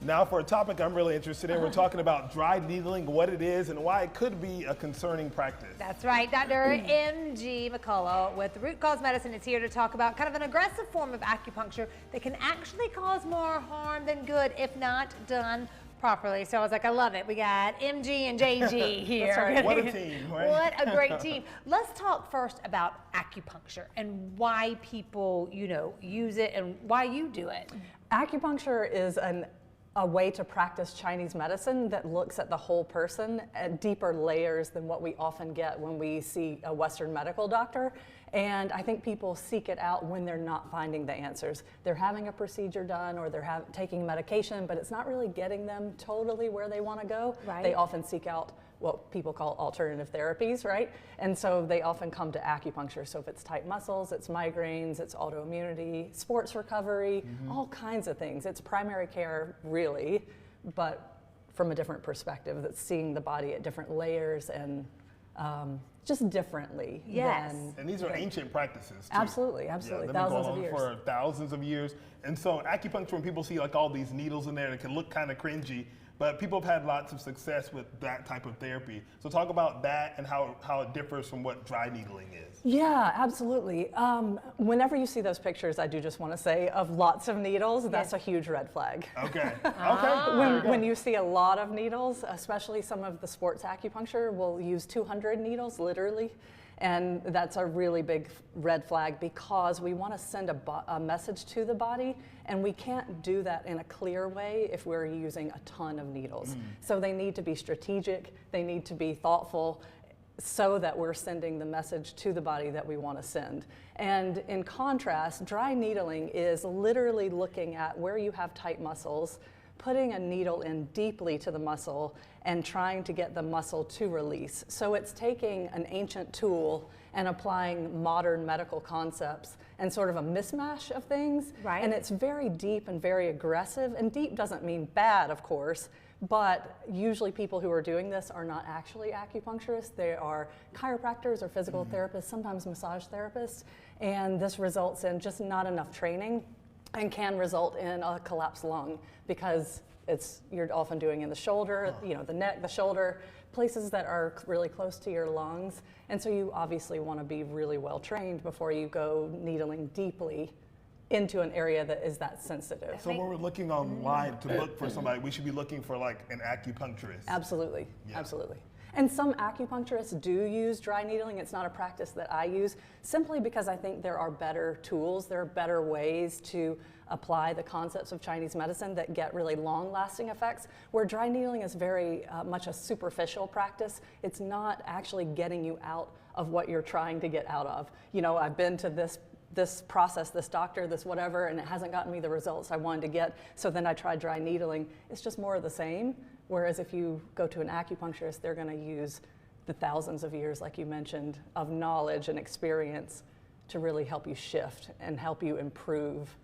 Now for a topic I'm really interested in, we're talking about dry needling, what it is, and why it could be a concerning practice. That's right. Dr. M.G. McCullough with Root Cause Medicine is here to talk about kind of an aggressive form of acupuncture that can actually cause more harm than good if not done properly. So I was like, I love it. We got MG and JG here. That's right. What a team, right? What a great team. Let's talk first about acupuncture and why people, use it and why you do it. Acupuncture is a way to practice Chinese medicine that looks at the whole person at deeper layers than what we often get when we see a Western medical doctor. And I think people seek it out when they're not finding the answers. They're having a procedure done or they're taking medication, but it's not really getting them totally where they want to go. Right. They often seek out what people call alternative therapies, right? And so they often come to acupuncture. So if it's tight muscles, it's migraines, it's autoimmunity, sports recovery, all kinds of things. It's primary care, really, but from a different perspective, that's seeing the body at different layers and just differently. Yes. And these are ancient practices, too. Absolutely, absolutely. Yeah, thousands of they've been years. going on for thousands of years. And so acupuncture, when people see like all these needles in there, it can look kind of cringy, but people have had lots of success with that type of therapy. So talk about that and how it differs from what dry needling is. Yeah, absolutely. Whenever you see those pictures, I do just want to say, of lots of needles, that's a huge red flag. Okay. Okay. When you see a lot of needles, especially some of the sports acupuncture will use 200 needles, literally. And that's a really big red flag because we want to send a message to the body, and we can't do that in a clear way if we're using a ton of needles. So they need to be strategic, they need to be thoughtful, so that we're sending the message to the body that we want to send. And in contrast, dry needling is literally looking at where you have tight muscles, putting a needle in deeply to the muscle and trying to get the muscle to release. So it's taking an ancient tool and applying modern medical concepts and sort of a mismatch of things. Right. And it's very deep and very aggressive. And deep doesn't mean bad, of course, but usually people who are doing this are not actually acupuncturists. They are chiropractors or physical therapists, sometimes massage therapists. And this results in just not enough training and can result in a collapsed lung because you're often doing in the shoulder, the neck, the shoulder, places that are really close to your lungs. And so you obviously want to be really well trained before you go needling deeply into an area that is that sensitive. So when we're looking online to look for somebody, we should be looking for like an acupuncturist. Absolutely, Yeah. absolutely. And some acupuncturists do use dry needling. It's not a practice that I use, simply because I think there are better tools, there are better ways to apply the concepts of Chinese medicine that get really long-lasting effects, where dry needling is very much a superficial practice. It's not actually getting you out of what you're trying to get out of. I've been to this process, this doctor, this whatever, and it hasn't gotten me the results I wanted to get, so then I tried dry needling. It's just more of the same. Whereas if you go to an acupuncturist, they're going to use the thousands of years, like you mentioned, of knowledge and experience to really help you shift and help you improve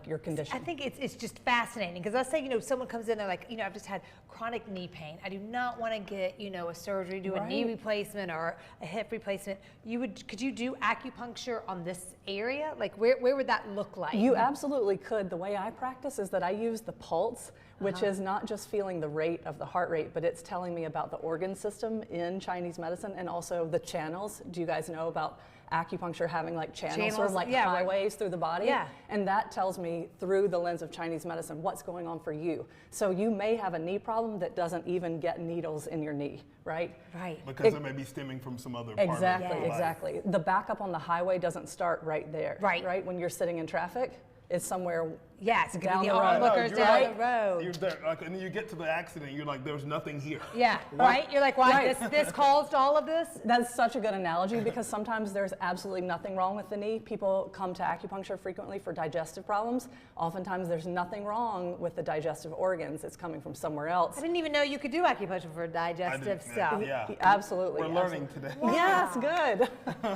your condition. I think it's just fascinating because let's say, someone comes in, they're like, I've just had chronic knee pain. I do not want to get, a surgery, do a knee replacement or a hip replacement. Could you do acupuncture on this area? Like where would that look like? You absolutely could. The way I practice is that I use the pulse, which is not just feeling the rate of the heart rate, but it's telling me about the organ system in Chinese medicine and also the channels. Do you guys know about acupuncture having channels sort of highways through the body? Yeah. And that tells me through the lens of Chinese medicine what's going on for you. So you may have a knee problem that doesn't even get needles in your knee, right? Right. Because it may be stemming from some other part Exactly, of the life. exactly. The backup on the highway doesn't start right there. Right. When you're sitting in traffic, it's somewhere Yes, it could down be the the road. onlookers You're down right. the road. You're there, and then you get to the accident, you're like, there's nothing here. Yeah, right? You're like, why this caused all of this? That's such a good analogy because sometimes there's absolutely nothing wrong with the knee. People come to acupuncture frequently for digestive problems. Oftentimes there's nothing wrong with the digestive organs. It's coming from somewhere else. I didn't even know you could do acupuncture for digestive stuff. Yeah. Absolutely. We're learning today. Wow. Yes, good.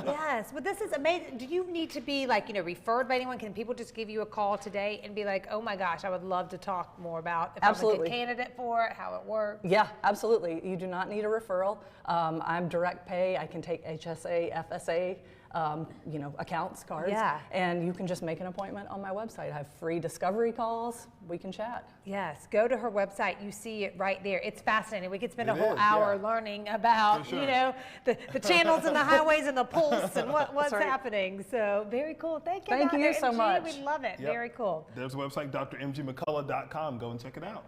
Yes, but this is amazing. Do you need to be referred by anyone? Can people just give you a call today and be like, oh my gosh, I would love to talk more about if I'm a good candidate for it, how it works? Yeah, absolutely. You do not need a referral. I'm direct pay. I can take HSA, FSA. accounts, cards. Yeah. And you can just make an appointment on my website. I have free discovery calls. We can chat. Yes, go to her website. You see it right there. It's fascinating. We could spend a It whole is, hour yeah. learning about, For sure. the channels and the highways and the pulse and what's right. happening. So very cool. Thank you, Thank Dr. you so MG. much. We love it. Yep. Very cool. There's a website, drmgmccullough.com. Go and check it out.